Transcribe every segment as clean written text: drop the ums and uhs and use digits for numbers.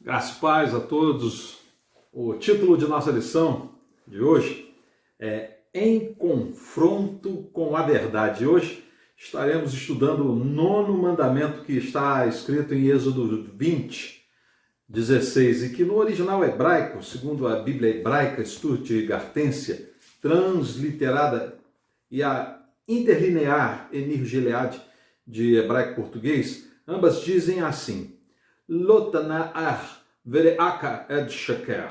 Graças e paz a todos. O título de nossa lição de hoje é Em Confronto com a Verdade. Hoje estaremos estudando o 9º mandamento que está escrito em Êxodo 20, 16, e que no original hebraico, segundo a Bíblia hebraica Sturt-Gartensia, transliterada, e a interlinear Emir Gilead de hebraico-português, ambas dizem assim: Lotana'ar vere'aka ed shaker.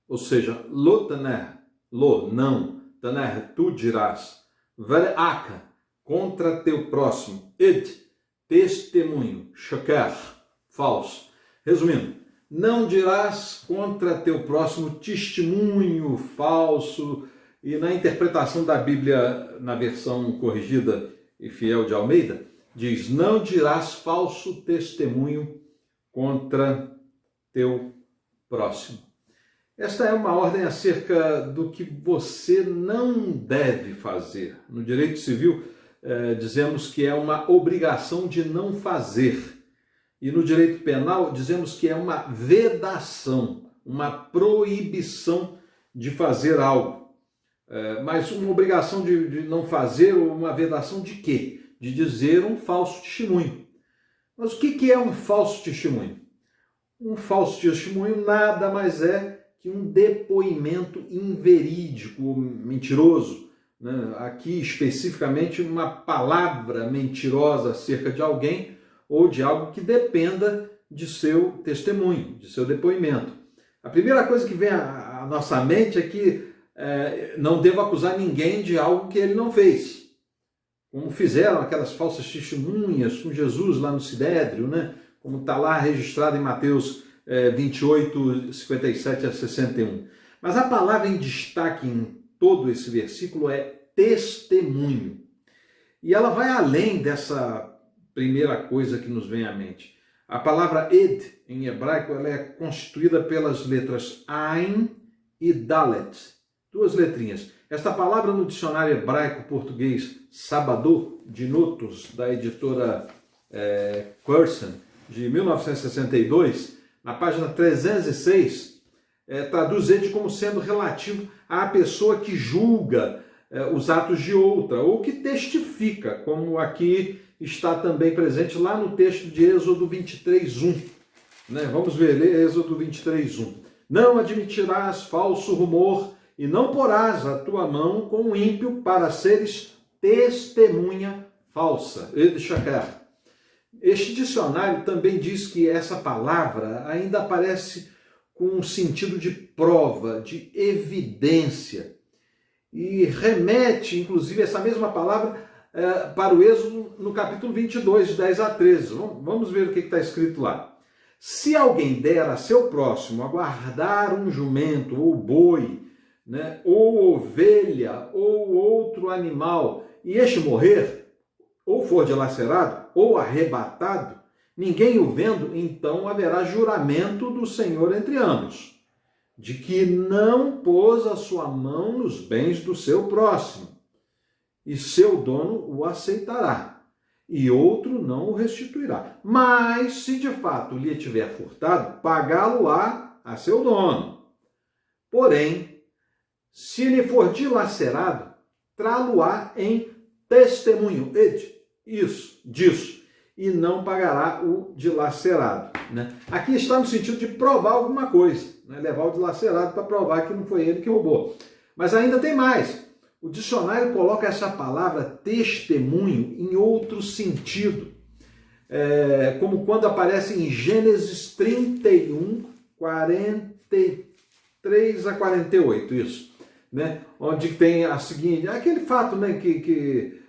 Ou seja, Lotana'ar, lo, não, Tana'ar, tu dirás, vere'aka, contra teu próximo, ed, testemunho, shaker, falso. Resumindo, não dirás contra teu próximo testemunho falso. E na interpretação da Bíblia, na versão corrigida e fiel de Almeida, diz: não dirás falso testemunho contra teu próximo. Esta é uma ordem acerca do que você não deve fazer. No direito civil, dizemos que é uma obrigação de não fazer. E no direito penal, dizemos que é uma vedação, uma proibição de fazer algo. Mas uma obrigação de não fazer, ou uma vedação de quê? De dizer um falso testemunho. Mas o que é um falso testemunho? Um falso testemunho nada mais é que um depoimento inverídico, mentiroso, né? Aqui especificamente uma palavra mentirosa acerca de alguém ou de algo que dependa de seu testemunho, de seu depoimento. A primeira coisa que vem à nossa mente é que não devo acusar ninguém de algo que ele não fez. Como fizeram aquelas falsas testemunhas com Jesus lá no Sidédrio, né? Como está lá registrado em Mateus 28, 57 a 61. Mas a palavra em destaque em todo esse versículo é testemunho. E ela vai além dessa primeira coisa que nos vem à mente. A palavra ed, em hebraico, ela é constituída pelas letras Ain e Dalet. Duas letrinhas. Esta palavra no dicionário hebraico-português Sabadô, de Notos, da editora Curson, de 1962, na página 306, traduz ele como sendo relativo à pessoa que julga os atos de outra, ou que testifica, como aqui está também presente lá no texto de Êxodo 23:1. Né? Vamos ver, Êxodo 23:1. Não admitirás falso rumor, e não porás a tua mão com o ímpio para seres testemunha falsa. Este dicionário também diz que essa palavra ainda aparece com um sentido de prova, de evidência. E remete, inclusive, essa mesma palavra para o Êxodo no capítulo 22, de 10 a 13. Vamos ver o que está escrito lá. Se alguém der a seu próximo a guardar um jumento ou boi, né, ou ovelha, ou outro animal, e este morrer, ou for dilacerado, ou arrebatado, ninguém o vendo, então haverá juramento do Senhor entre ambos, de que não pôs a sua mão nos bens do seu próximo, e seu dono o aceitará, e outro não o restituirá. Mas, se de fato lhe tiver furtado, pagá-lo-á a seu dono. Porém, se lhe for dilacerado, trá-lo-á em testemunho, disso, e não pagará o dilacerado. Né? Aqui está no sentido de provar alguma coisa, né? Levar o dilacerado para provar que não foi ele que roubou. Mas ainda tem mais. O dicionário coloca essa palavra testemunho em outro sentido, como quando aparece em Gênesis 31, 43 a 48, isso. Né? Onde tem a seguinte, aquele fato, né, que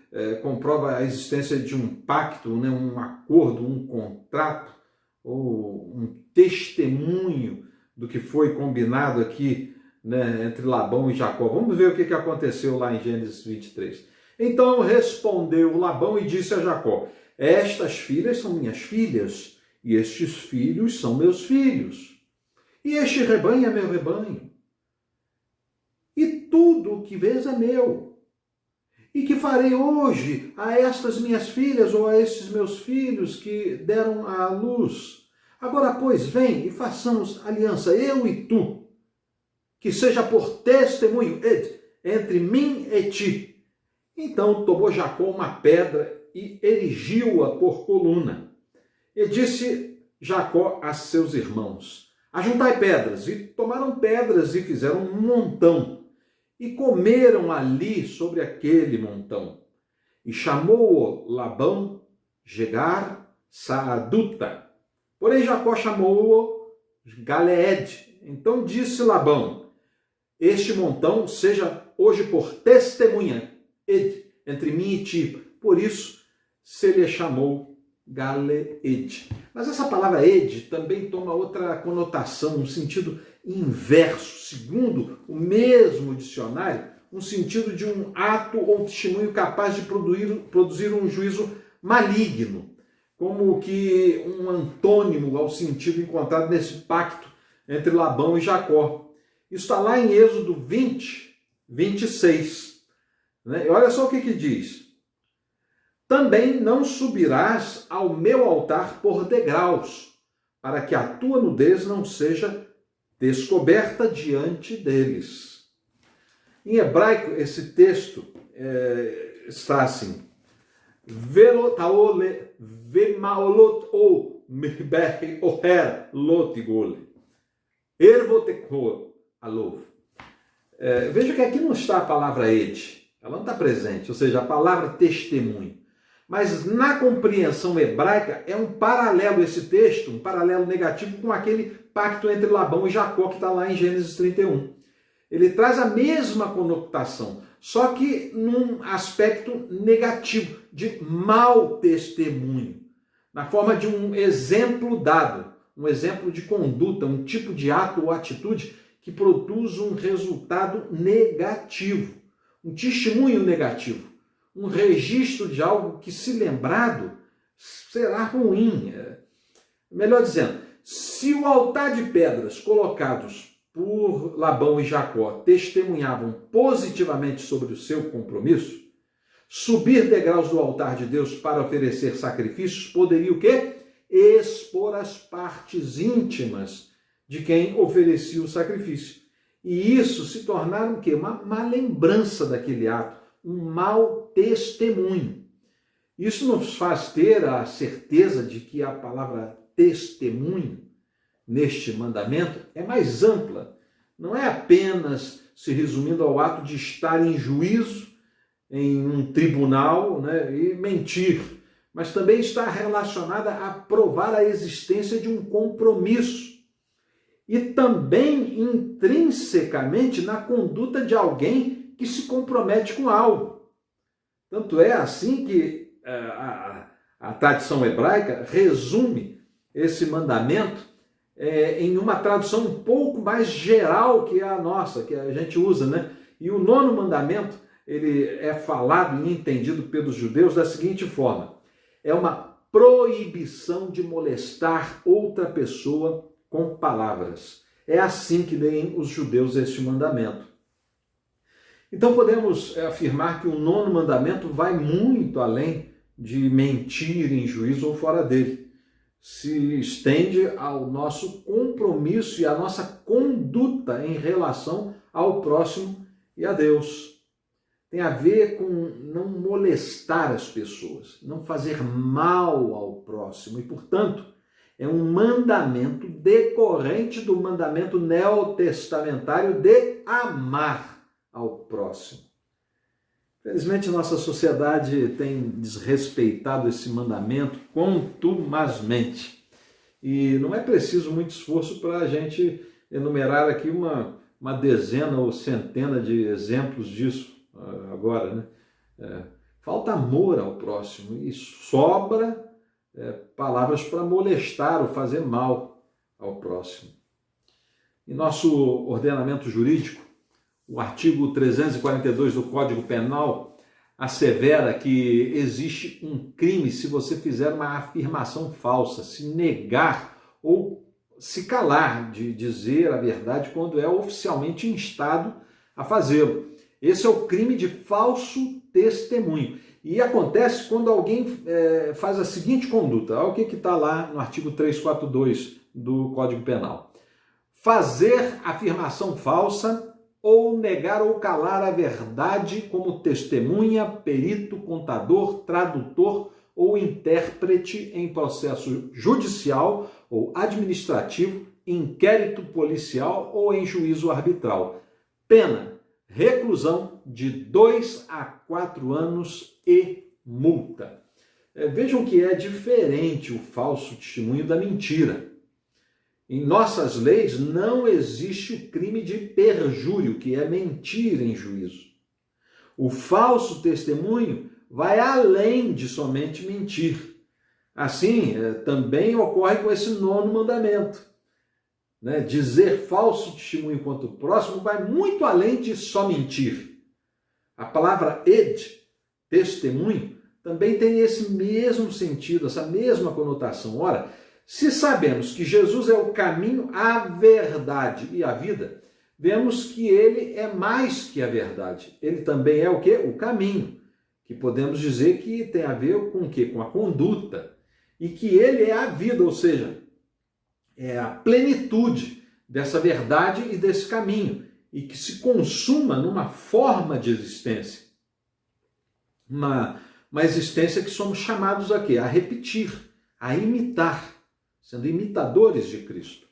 comprova a existência de um pacto, né, um acordo, um contrato, ou um testemunho do que foi combinado aqui, né, entre Labão e Jacó. Vamos ver o que aconteceu lá em Gênesis 23. Então respondeu Labão e disse a Jacó: estas filhas são minhas filhas, e estes filhos são meus filhos, e este rebanho é meu rebanho. E tudo o que vês é meu. E que farei hoje a estas minhas filhas ou a estes meus filhos que deram à luz? Agora, pois, vem e façamos aliança, eu e tu, que seja por testemunho, entre mim e ti. Então tomou Jacó uma pedra e erigiu-a por coluna. E disse Jacó a seus irmãos: ajuntai pedras. E tomaram pedras e fizeram um montão. E comeram ali sobre aquele montão. E chamou-o Labão Jegar Saaduta. Porém Jacó chamou-o Galeed. Então disse Labão: este montão seja hoje por testemunha entre mim e ti. Por isso se lhe chamou Galeed. Mas essa palavra ed também toma outra conotação, um sentido inverso, segundo o mesmo dicionário, um sentido de um ato ou testemunho capaz de produzir um juízo maligno, como que um antônimo ao sentido encontrado nesse pacto entre Labão e Jacó. Isso está lá em Êxodo 20, 26. Né? E olha só o que diz. Também não subirás ao meu altar por degraus, para que a tua nudez não seja descoberta diante deles. Em hebraico, esse texto está assim. Velotaole vemaolot o mibeh oher lotigole. Ervotekol alov. Veja que aqui não está a palavra ed. Ela não está presente, ou seja, a palavra testemunho. Mas na compreensão hebraica é um paralelo esse texto, um paralelo negativo com aquele pacto entre Labão e Jacó que está lá em Gênesis 31. Ele traz a mesma conotação, só que num aspecto negativo, de mau testemunho, na forma de um exemplo dado, um exemplo de conduta, um tipo de ato ou atitude que produz um resultado negativo, um testemunho negativo. Um registro de algo que, se lembrado, será ruim. Melhor dizendo, se o altar de pedras colocados por Labão e Jacó testemunhavam positivamente sobre o seu compromisso, subir degraus do altar de Deus para oferecer sacrifícios poderia o quê? Expor as partes íntimas de quem oferecia o sacrifício. E isso se tornar o quê? Uma lembrança daquele ato, um mau testemunho. Isso nos faz ter a certeza de que a palavra testemunho neste mandamento é mais ampla. Não é apenas se resumindo ao ato de estar em juízo, em um tribunal, né, e mentir, mas também está relacionada a provar a existência de um compromisso. E também intrinsecamente na conduta de alguém que se compromete com algo. Tanto é assim que a tradição hebraica resume esse mandamento em uma tradução um pouco mais geral que a nossa, que a gente usa, né? E o 9º mandamento, ele é falado e entendido pelos judeus da seguinte forma: é uma proibição de molestar outra pessoa com palavras. É assim que leem os judeus este mandamento. Então podemos afirmar que o 9º mandamento vai muito além de mentir em juízo ou fora dele. Se estende ao nosso compromisso e à nossa conduta em relação ao próximo e a Deus. Tem a ver com não molestar as pessoas, não fazer mal ao próximo e, portanto, é um mandamento decorrente do mandamento neotestamentário de amar ao próximo. Felizmente, nossa sociedade tem desrespeitado esse mandamento contumazmente. E não é preciso muito esforço para a gente enumerar aqui uma dezena ou centena de exemplos disso agora, né? Falta amor ao próximo e sobra palavras para molestar ou fazer mal ao próximo. Em nosso ordenamento jurídico, o artigo 342 do Código Penal assevera que existe um crime se você fizer uma afirmação falsa, se negar ou se calar de dizer a verdade quando é oficialmente instado a fazê-lo. Esse é o crime de falso testemunho. E acontece quando alguém faz a seguinte conduta. Olha o que está lá no artigo 342 do Código Penal. Fazer afirmação falsa ou negar ou calar a verdade como testemunha, perito, contador, tradutor ou intérprete em processo judicial ou administrativo, inquérito policial ou em juízo arbitral. Pena: reclusão de 2 a 4 anos e multa. Vejam que é diferente o falso testemunho da mentira. Em nossas leis não existe o crime de perjúrio, que é mentir em juízo. O falso testemunho vai além de somente mentir. Assim, também ocorre com esse 9º mandamento. Dizer falso testemunho contra o próximo vai muito além de só mentir. A palavra ed, testemunho, também tem esse mesmo sentido, essa mesma conotação. Ora, se sabemos que Jesus é o caminho, a verdade e a vida, vemos que ele é mais que a verdade. Ele também é o quê? O caminho, que podemos dizer que tem a ver com o quê? Com a conduta. E que ele é a vida, ou seja, é a plenitude dessa verdade e desse caminho, e que se consuma numa forma de existência. Uma existência que somos chamados a quê? A repetir, a imitar, sendo imitadores de Cristo.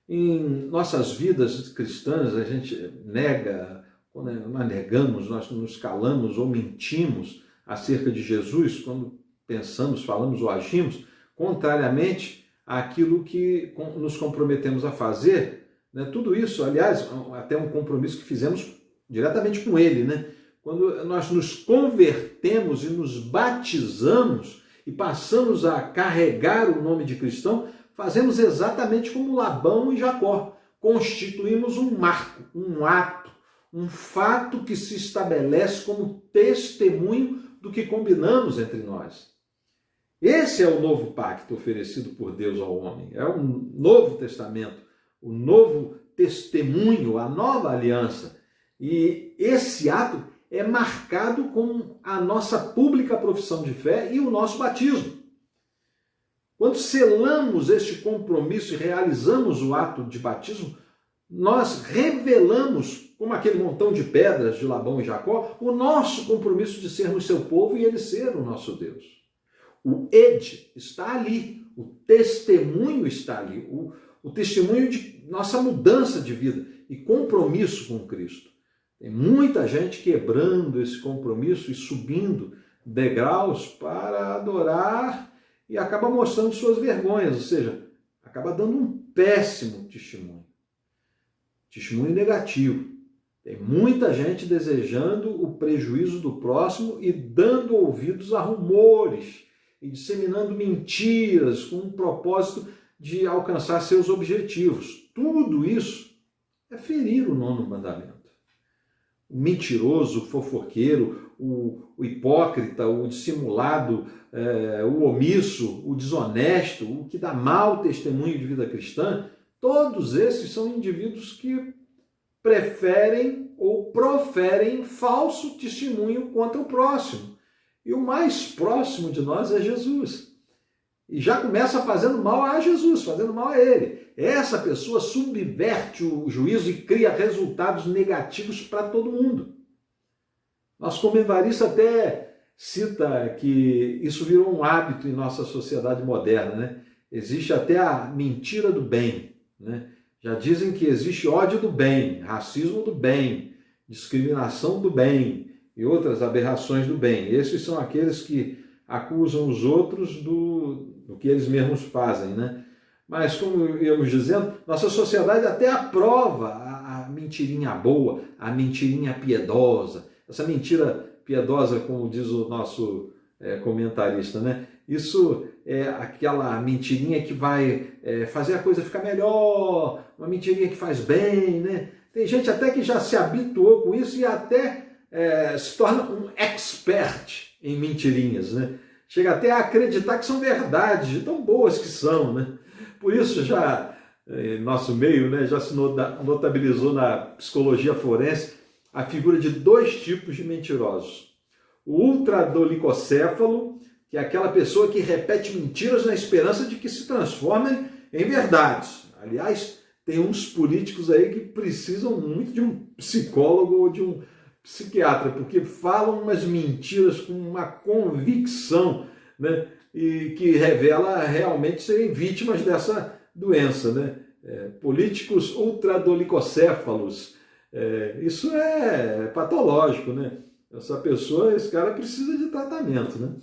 Em nossas vidas cristãs, a gente nega, quando nós negamos, nós nos calamos ou mentimos acerca de Jesus, quando pensamos, falamos ou agimos, contrariamente àquilo que nos comprometemos a fazer. Tudo isso, aliás, até um compromisso que fizemos diretamente com ele, Quando nós nos convertemos e nos batizamos e passamos a carregar o nome de cristão, fazemos exatamente como Labão e Jacó. Constituímos um marco, um ato, um fato que se estabelece como testemunho do que combinamos entre nós. Esse é o novo pacto oferecido por Deus ao homem. É o Novo Testamento, o novo testemunho, a nova aliança. E esse ato é marcado com a nossa pública profissão de fé e o nosso batismo. Quando selamos este compromisso e realizamos o ato de batismo, nós revelamos, como aquele montão de pedras de Labão e Jacó, o nosso compromisso de sermos seu povo e ele ser o nosso Deus. O ed está ali, o testemunho está ali, o testemunho de nossa mudança de vida e compromisso com Cristo. Tem muita gente quebrando esse compromisso e subindo degraus para adorar e acaba mostrando suas vergonhas, ou seja, acaba dando um péssimo testemunho. Testemunho negativo. Tem muita gente desejando o prejuízo do próximo e dando ouvidos a rumores e disseminando mentiras com o propósito de alcançar seus objetivos. Tudo isso é ferir o 9º mandamento. O mentiroso, o fofoqueiro, o hipócrita, o dissimulado, o omisso, o desonesto, o que dá mau testemunho de vida cristã, todos esses são indivíduos que preferem ou proferem falso testemunho contra o próximo. E o mais próximo de nós é Jesus. E já começa fazendo mal a Jesus, fazendo mal a ele. Essa pessoa subverte o juízo e cria resultados negativos para todo mundo. Nosso comentarista até cita que isso virou um hábito em nossa sociedade moderna, Existe até a mentira do bem, Já dizem que existe ódio do bem, racismo do bem, discriminação do bem e outras aberrações do bem. Esses são aqueles que acusam os outros do que eles mesmos fazem, Mas, como íamos dizendo, nossa sociedade até aprova a mentirinha boa, a mentirinha piedosa. Essa mentira piedosa, como diz o nosso comentarista, Isso é aquela mentirinha que vai fazer a coisa ficar melhor, uma mentirinha que faz bem, Tem gente até que já se habituou com isso e até se torna um expert em mentirinhas, Chega até a acreditar que são verdades, de tão boas que são, Por isso já, em nosso meio, já se notabilizou na psicologia forense a figura de 2 tipos de mentirosos. o ultradolicocéfalo, que é aquela pessoa que repete mentiras na esperança de que se transformem em verdades. Aliás, tem uns políticos aí que precisam muito de um psicólogo ou de um psiquiatra, porque falam umas mentiras com uma convicção, né? E que revela realmente serem vítimas dessa doença, né? Políticos ultradolicocéfalos. Isso é patológico, né? Esse cara precisa de tratamento, né?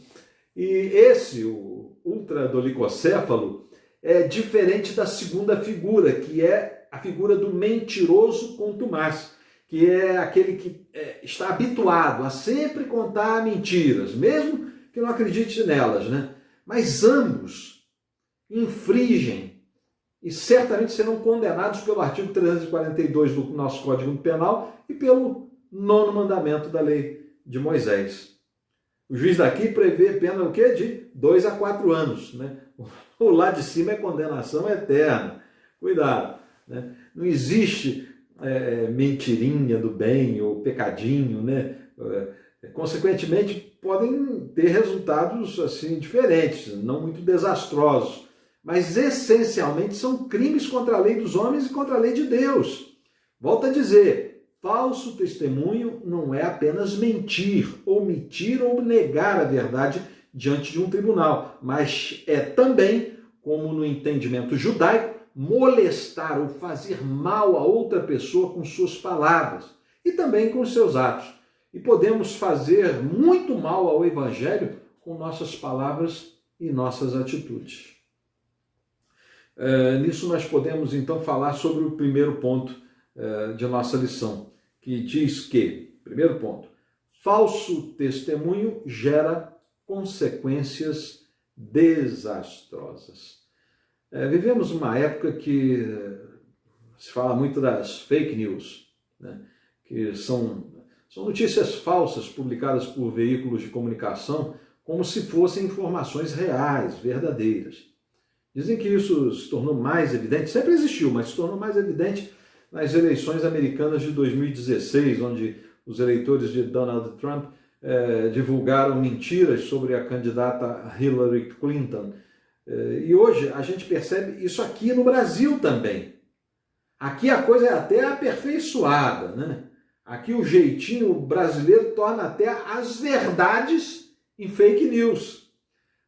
E o ultradolicocéfalo, é diferente da segunda figura, que é a figura do mentiroso contumaz, que é aquele que está habituado a sempre contar mentiras, mesmo que não acredite nelas, né? Mas ambos infringem e certamente serão condenados pelo artigo 342 do nosso Código Penal e pelo 9º mandamento da lei de Moisés. O juiz daqui prevê pena o quê? De 2 a 4 anos, né? O lá de cima é condenação eterna. Cuidado, né? Não existe mentirinha do bem ou pecadinho, né? Consequentemente, podem ter resultados assim diferentes, não muito desastrosos, mas essencialmente são crimes contra a lei dos homens e contra a lei de Deus. Volto a dizer, falso testemunho não é apenas mentir, omitir ou negar a verdade diante de um tribunal, mas é também, como no entendimento judaico, molestar ou fazer mal a outra pessoa com suas palavras e também com seus atos. E podemos fazer muito mal ao Evangelho com nossas palavras e nossas atitudes. Nisso nós podemos então falar sobre o primeiro ponto de nossa lição, que diz que, primeiro ponto, falso testemunho gera consequências desastrosas. Vivemos uma época que se fala muito das fake news, né? Que são notícias falsas publicadas por veículos de comunicação como se fossem informações reais, verdadeiras. Dizem que isso se tornou mais evidente, sempre existiu, mas se tornou mais evidente nas eleições americanas de 2016, onde os eleitores de Donald Trump divulgaram mentiras sobre a candidata Hillary Clinton. E hoje a gente percebe isso aqui no Brasil também. Aqui a coisa é até aperfeiçoada, né? Aqui o jeitinho brasileiro torna até as verdades em fake news.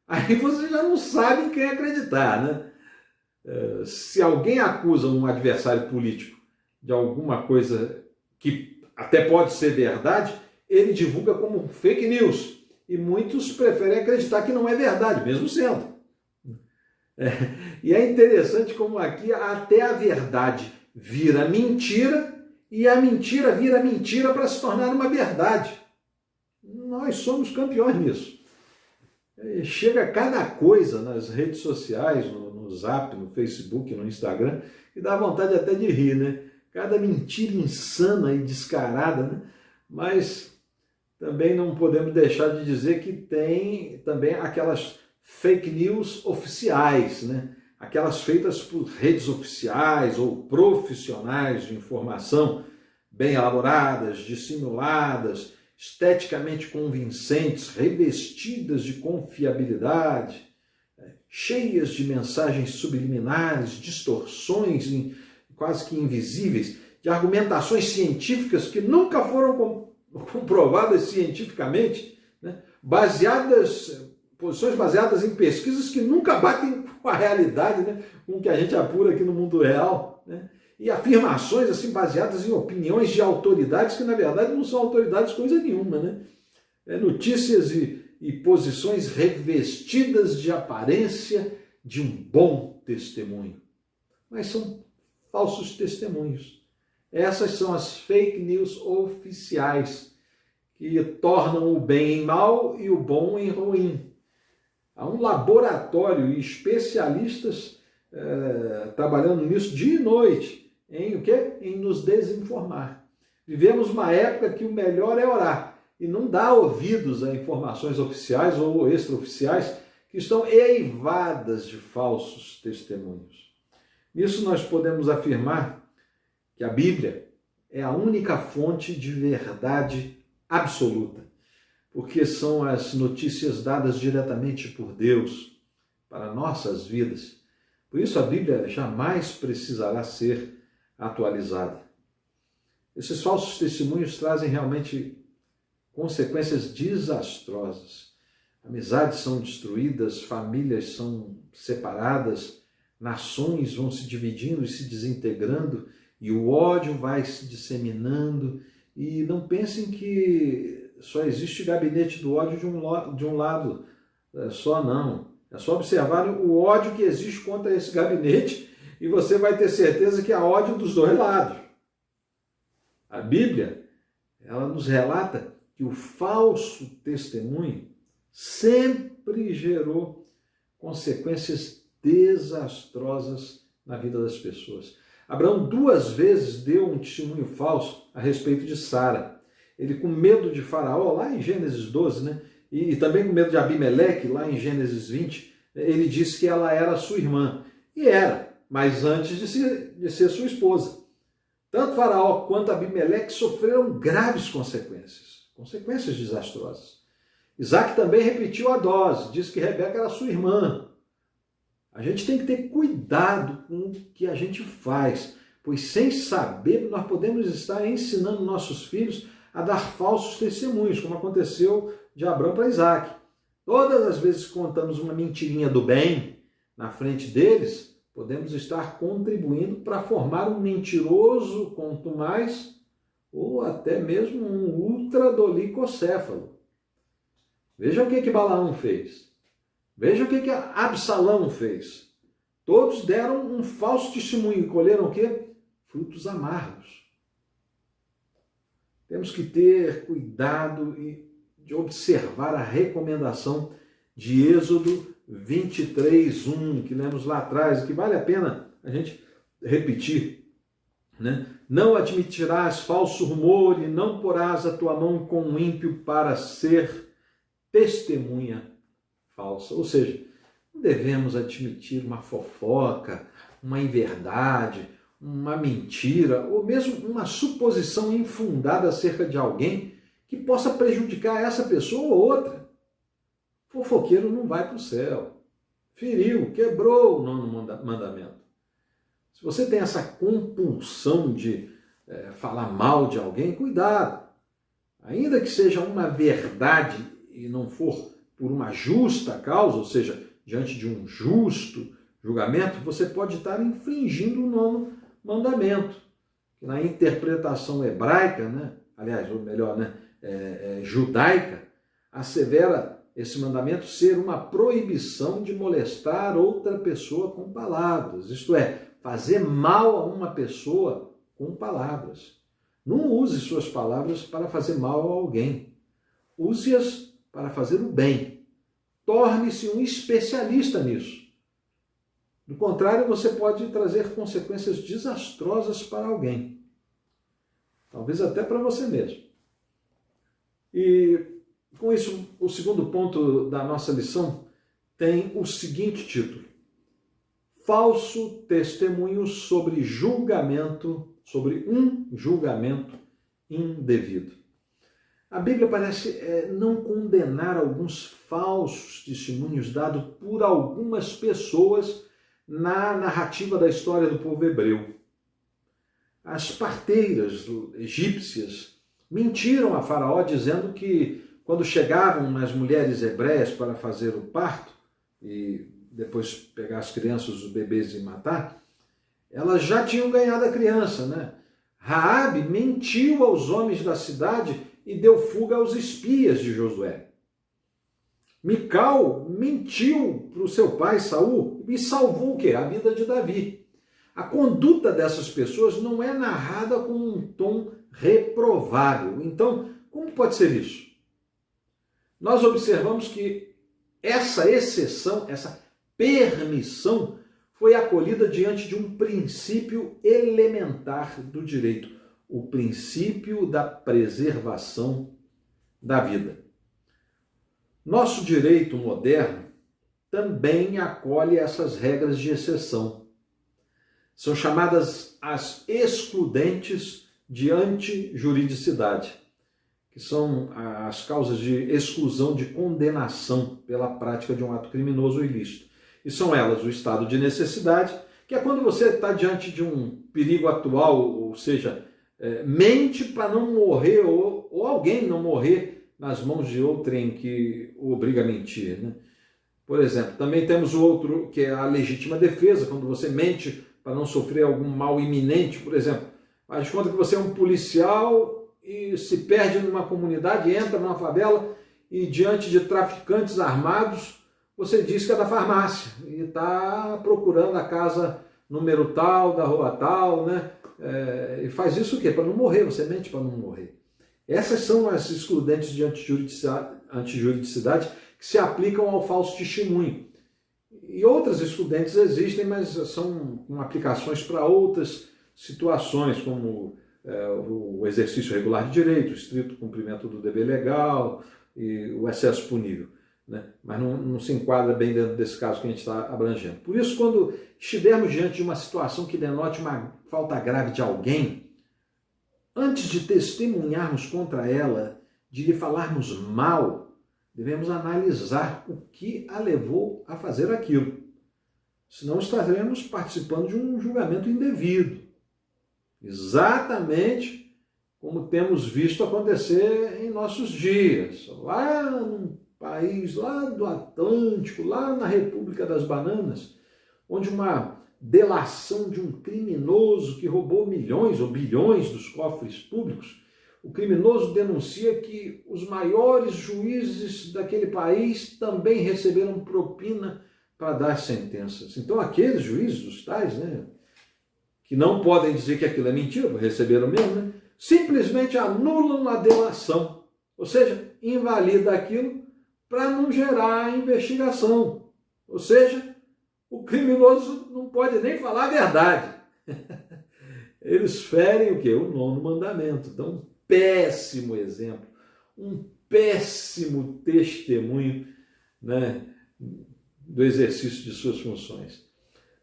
Aí você já não sabe em quem acreditar, né? Se alguém acusa um adversário político de alguma coisa que até pode ser verdade, ele divulga como fake news. E muitos preferem acreditar que não é verdade, mesmo sendo. E é interessante como aqui até a verdade vira mentira e a mentira vira mentira para se tornar uma verdade. Nós somos campeões nisso. Chega cada coisa nas redes sociais, no Zap, no Facebook, no Instagram, e dá vontade até de rir, né? Cada mentira insana e descarada, né? Mas também não podemos deixar de dizer que tem também aquelas fake news oficiais, né? Aquelas feitas por redes oficiais ou profissionais de informação, bem elaboradas, dissimuladas, esteticamente convincentes, revestidas de confiabilidade, cheias de mensagens subliminares, distorções quase que invisíveis, de argumentações científicas que nunca foram comprovadas cientificamente, né? Posições baseadas em pesquisas que nunca batem com a realidade, né? Com o que a gente apura aqui no mundo real, né? E afirmações assim baseadas em opiniões de autoridades que na verdade não são autoridades coisa nenhuma, né? Notícias e posições revestidas de aparência de um bom testemunho, mas são falsos testemunhos. Essas são as fake news oficiais que tornam o bem em mal e o bom em ruim. Há um laboratório e especialistas trabalhando nisso dia e noite. Em o quê? Em nos desinformar. Vivemos uma época que o melhor é orar e não dar ouvidos a informações oficiais ou extraoficiais que estão eivadas de falsos testemunhos. Nisso nós podemos afirmar que a Bíblia é a única fonte de verdade absoluta. porque são as notícias dadas diretamente por Deus para nossas vidas. Por isso a Bíblia jamais precisará ser atualizada. Esses falsos testemunhos trazem realmente consequências desastrosas. Amizades são destruídas, famílias são separadas, nações vão se dividindo e se desintegrando, e o ódio vai se disseminando. E não pensem que só existe gabinete do ódio de um lado só, não. É só observar o ódio que existe contra esse gabinete e você vai ter certeza que há ódio dos dois lados. A Bíblia, ela nos relata que o falso testemunho sempre gerou consequências desastrosas na vida das pessoas. Abraão 2 vezes deu um testemunho falso a respeito de Sara. Ele, com medo de Faraó, lá em Gênesis 12, né? E também com medo de Abimeleque, lá em Gênesis 20, ele disse que ela era sua irmã. E era, mas antes de ser sua esposa. Tanto Faraó quanto Abimeleque sofreram graves consequências desastrosas. Isaac também repetiu a dose, disse que Rebeca era sua irmã. A gente tem que ter cuidado com o que a gente faz, pois sem saber nós podemos estar ensinando nossos filhos a dar falsos testemunhos, como aconteceu de Abraão para Isaac. Todas as vezes que contamos uma mentirinha do bem na frente deles, podemos estar contribuindo para formar um mentiroso contumaz ou até mesmo um ultradolicocéfalo. Veja o que Balaão fez. Veja o que Absalão fez. Todos deram um falso testemunho e colheram o quê? Frutos amargos. Temos que ter cuidado de observar a recomendação de Êxodo 23:1, que lemos lá atrás, e que vale a pena a gente repetir. Né? Não admitirás falso rumor e não porás a tua mão com o ímpio para ser testemunha falsa. Ou seja, não devemos admitir uma fofoca, uma inverdade, uma mentira, ou mesmo uma suposição infundada acerca de alguém que possa prejudicar essa pessoa ou outra. Fofoqueiro não vai para o céu. Feriu, quebrou o 9º mandamento. Se você tem essa compulsão de falar mal de alguém, cuidado. Ainda que seja uma verdade e não for por uma justa causa, ou seja, diante de um justo julgamento, você pode estar infringindo o 9º mandamento. Na interpretação hebraica, né? Aliás, ou melhor, né? Judaica, assevera esse mandamento ser uma proibição de molestar outra pessoa com palavras, isto é, fazer mal a uma pessoa com palavras. Não use suas palavras para fazer mal a alguém. Use-as para fazer o bem. Torne-se um especialista nisso. Do contrário, você pode trazer consequências desastrosas para alguém. Talvez até para você mesmo. E com isso, o segundo ponto da nossa lição tem o seguinte título: Falso testemunho sobre julgamento, sobre um julgamento indevido. A Bíblia parece não condenar alguns falsos testemunhos dados por algumas pessoas na narrativa da história do povo hebreu. As parteiras egípcias mentiram a Faraó dizendo que quando chegavam as mulheres hebreias para fazer o parto e depois pegar as crianças, os bebês e matar, elas já tinham ganhado a criança, né? Raabe mentiu aos homens da cidade e deu fuga aos espias de Josué. Mical mentiu para o seu pai Saul e salvou o quê? A vida de Davi. A conduta dessas pessoas não é narrada com um tom reprovável. Então, como pode ser isso? Nós observamos que essa exceção, essa permissão, foi acolhida diante de um princípio elementar do direito, o princípio da preservação da vida. Nosso direito moderno também acolhe essas regras de exceção. São chamadas as excludentes de antijuridicidade. que são as causas de exclusão de condenação pela prática de um ato criminoso ou ilícito. E são elas o estado de necessidade, que é quando você está diante de um perigo atual, ou seja, mente para não morrer ou alguém não morrer nas mãos de outrem que o obriga a mentir, né? Por exemplo, também temos o outro, que é a legítima defesa, quando você mente para não sofrer algum mal iminente. Por exemplo, faz de conta que você é um policial e se perde numa comunidade, entra numa favela e diante de traficantes armados, você diz que é da farmácia e está procurando a casa número tal, da rua tal, né? E faz isso o quê? Para não morrer, você mente para não morrer. Essas são as excludentes de antijuridicidade que se aplicam ao falso testemunho. E outras excludentes existem, mas são com aplicações para outras situações, como o exercício regular de direito, o estrito cumprimento do dever legal e o excesso punível, né? Mas não se enquadra bem dentro desse caso que a gente está abrangendo. Por isso, quando estivermos diante de uma situação que denote uma falta grave de alguém, antes de testemunharmos contra ela, de lhe falarmos mal, devemos analisar o que a levou a fazer aquilo. Senão estaremos participando de um julgamento indevido. Exatamente como temos visto acontecer em nossos dias. Lá num país, lá do Atlântico, lá na República das Bananas, onde uma delação de um criminoso que roubou milhões ou bilhões dos cofres públicos, o criminoso denuncia que os maiores juízes daquele país também receberam propina para dar sentenças. Então aqueles juízes, os tais, né, que não podem dizer que aquilo é mentira, receberam mesmo, né, simplesmente anulam a delação, ou seja, invalida aquilo para não gerar investigação. Ou seja, o criminoso não pode nem falar a verdade. Eles ferem o quê? O 9º mandamento. Então, péssimo exemplo, um péssimo testemunho, né, do exercício de suas funções.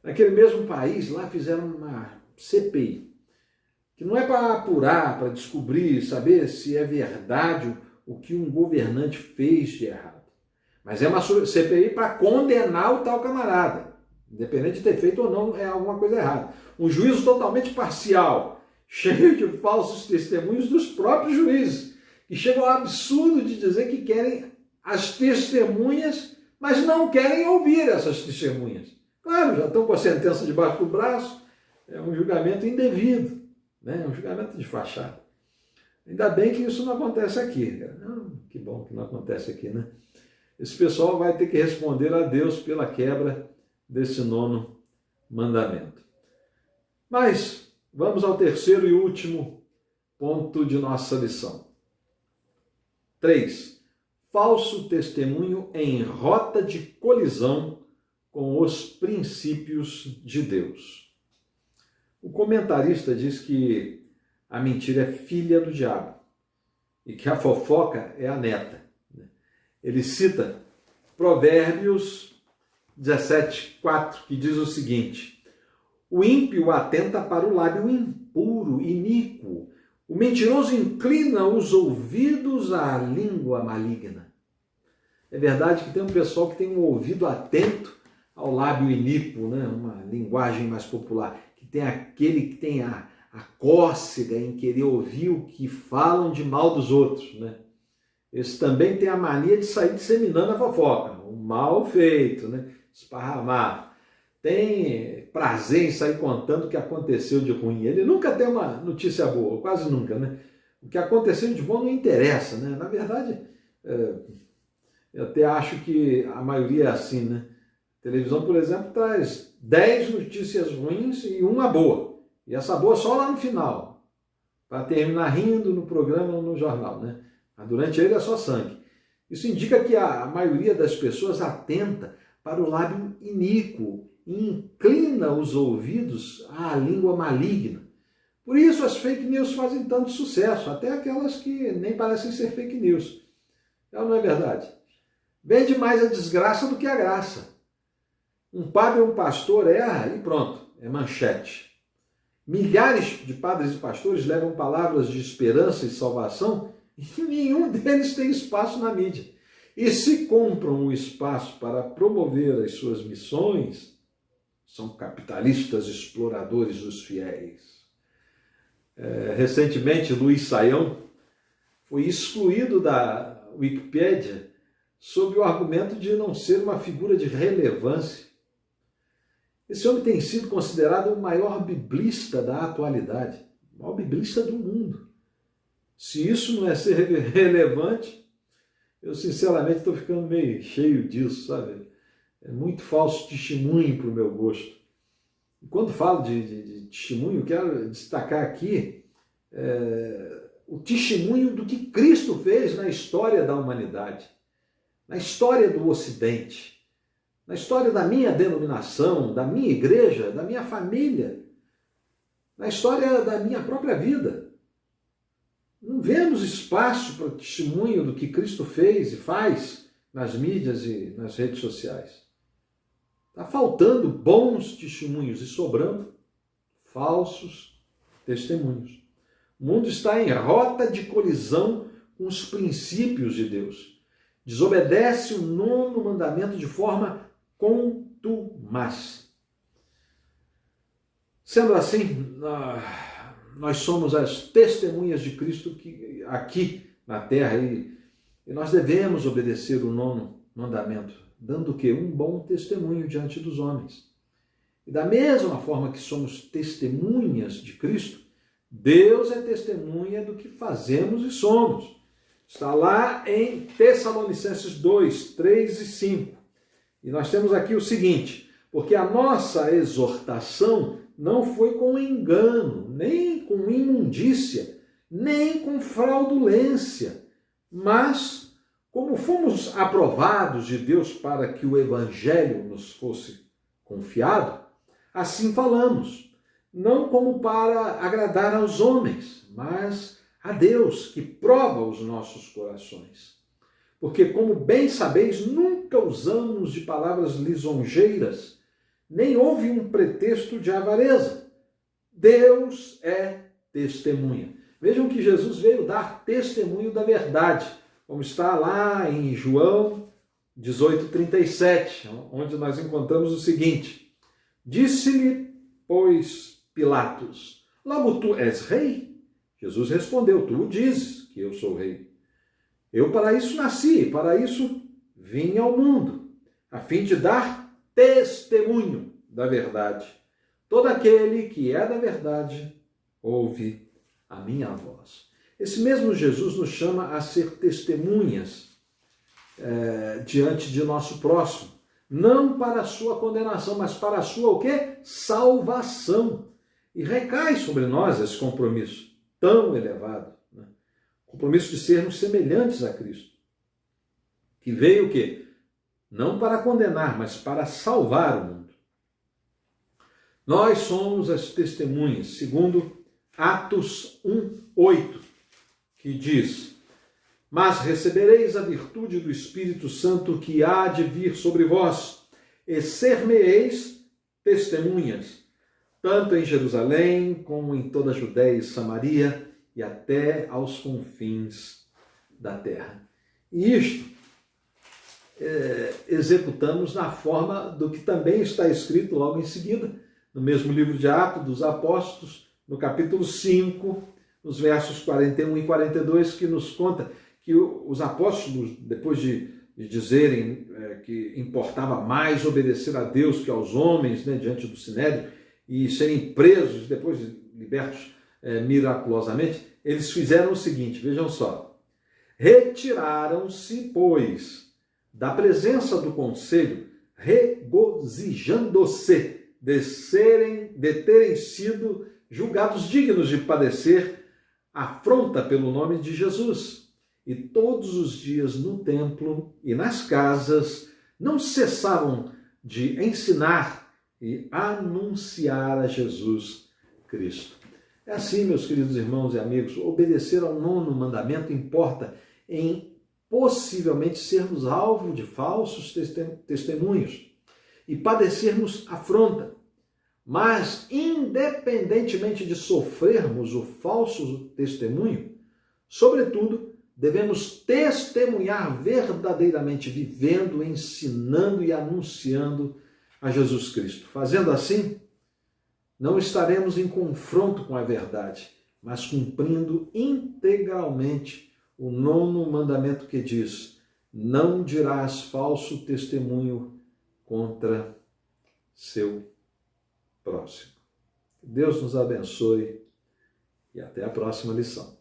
Naquele mesmo país, lá fizeram uma CPI, que não é para apurar, para descobrir, saber se é verdade o que um governante fez de errado, mas é uma CPI para condenar o tal camarada, independente de ter feito ou não alguma coisa errada. Um juízo totalmente parcial, cheio de falsos testemunhos dos próprios juízes, que chegam ao absurdo de dizer que querem as testemunhas, mas não querem ouvir essas testemunhas. Claro, já estão com a sentença debaixo do braço, é um julgamento indevido, né? Um julgamento de fachada. Ainda bem que isso não acontece aqui. Não, que bom que não acontece aqui, né? Esse pessoal vai ter que responder a Deus pela quebra desse 9º mandamento. Mas vamos ao terceiro e último ponto de nossa lição. 3. Falso testemunho em rota de colisão com os princípios de Deus. O comentarista diz que a mentira é filha do diabo e que a fofoca é a neta. Ele cita Provérbios 17:4, que diz o seguinte: o ímpio atenta para o lábio impuro, iníquo. O mentiroso inclina os ouvidos à língua maligna. É verdade que tem um pessoal que tem um ouvido atento ao lábio iníquo, né? Uma linguagem mais popular, que tem aquele que tem a cócega em querer ouvir o que falam de mal dos outros, né? Esse também tem a mania de sair disseminando a fofoca, o mal feito, né? Esparramar. Tem prazer em sair contando o que aconteceu de ruim. Ele nunca tem uma notícia boa, quase nunca, né? O que aconteceu de bom não interessa, né? Na verdade, eu até acho que a maioria é assim, né? A televisão, por exemplo, traz 10 notícias ruins e uma boa. E essa boa só lá no final, para terminar rindo no programa ou no jornal, né? Mas durante ele é só sangue. Isso indica que a maioria das pessoas atenta para o lábio iníquo e inclina os ouvidos à língua maligna. Por isso as fake news fazem tanto sucesso, até aquelas que nem parecem ser fake news. É ou não é verdade? Vende mais a desgraça do que a graça. Um padre ou um pastor erra e pronto, é manchete. Milhares de padres e pastores levam palavras de esperança e salvação e nenhum deles tem espaço na mídia. E se compram o espaço para promover as suas missões, são capitalistas exploradores dos fiéis. Recentemente, Luiz Saião foi excluído da Wikipédia sob o argumento de não ser uma figura de relevância. Esse homem tem sido considerado o maior biblista da atualidade, o maior biblista do mundo. Se isso não é ser relevante, eu sinceramente estou ficando meio cheio disso, sabe? É muito falso testemunho para o meu gosto. E quando falo de testemunho, quero destacar aqui o testemunho do que Cristo fez na história da humanidade, na história do Ocidente, na história da minha denominação, da minha igreja, da minha família, na história da minha própria vida. Não vemos espaço para testemunho do que Cristo fez e faz nas mídias e nas redes sociais. Está faltando bons testemunhos e sobrando falsos testemunhos. O mundo está em rota de colisão com os princípios de Deus. Desobedece o 9º mandamento de forma contumaz. Sendo assim, nós somos as testemunhas de Cristo aqui na terra e nós devemos obedecer o 9º mandamento, dando o quê? Um bom testemunho diante dos homens. E da mesma forma que somos testemunhas de Cristo, Deus é testemunha do que fazemos e somos. Está lá em Tessalonicenses 2, 3 e 5. E nós temos aqui o seguinte: porque a nossa exortação não foi com engano, nem com imundícia, nem com fraudulência, mas como fomos aprovados de Deus para que o evangelho nos fosse confiado, assim falamos, não como para agradar aos homens, mas a Deus, que prova os nossos corações. Porque, como bem sabeis, nunca usamos de palavras lisonjeiras, nem houve um pretexto de avareza. Deus é testemunha. Vejam que Jesus veio dar testemunho da verdade, como está lá em João 18:37, onde nós encontramos o seguinte: disse-lhe, pois, Pilatos, logo tu és rei? Jesus respondeu, tu o dizes que eu sou rei. Eu para isso nasci, para isso vim ao mundo, a fim de dar testemunho da verdade. Todo aquele que é da verdade ouve a minha voz. Esse mesmo Jesus nos chama a ser testemunhas diante de nosso próximo, não para a sua condenação, mas para a sua o quê? Salvação. E recai sobre nós esse compromisso tão elevado, né? Compromisso de sermos semelhantes a Cristo, que veio o quê? Não para condenar, mas para salvar o mundo. Nós somos as testemunhas, segundo Atos 1:8, que diz: mas recebereis a virtude do Espírito Santo que há de vir sobre vós, e ser-me-eis testemunhas, tanto em Jerusalém, como em toda a Judéia e Samaria, e até aos confins da terra. E isto executamos na forma do que também está escrito logo em seguida, no mesmo livro de Atos dos Apóstolos, no capítulo 5, nos versos 41 e 42, que nos conta que os apóstolos, depois de dizerem que importava mais obedecer a Deus que aos homens, né, diante do Sinédrio, e serem presos, depois libertos miraculosamente, eles fizeram o seguinte, vejam só: retiraram-se, pois, da presença do conselho, regozijando-se de terem sido julgados dignos de padecer afronta pelo nome de Jesus. E todos os dias no templo e nas casas não cessavam de ensinar e anunciar a Jesus Cristo. É assim, meus queridos irmãos e amigos, obedecer ao 9º mandamento importa em possivelmente sermos alvo de falsos testemunhos e padecermos afronta. Mas, independentemente de sofrermos o falso testemunho, sobretudo, devemos testemunhar verdadeiramente, vivendo, ensinando e anunciando a Jesus Cristo. Fazendo assim, não estaremos em confronto com a verdade, mas cumprindo integralmente o 9º mandamento que diz: não dirás falso testemunho contra seu próximo. Deus nos abençoe e até a próxima lição.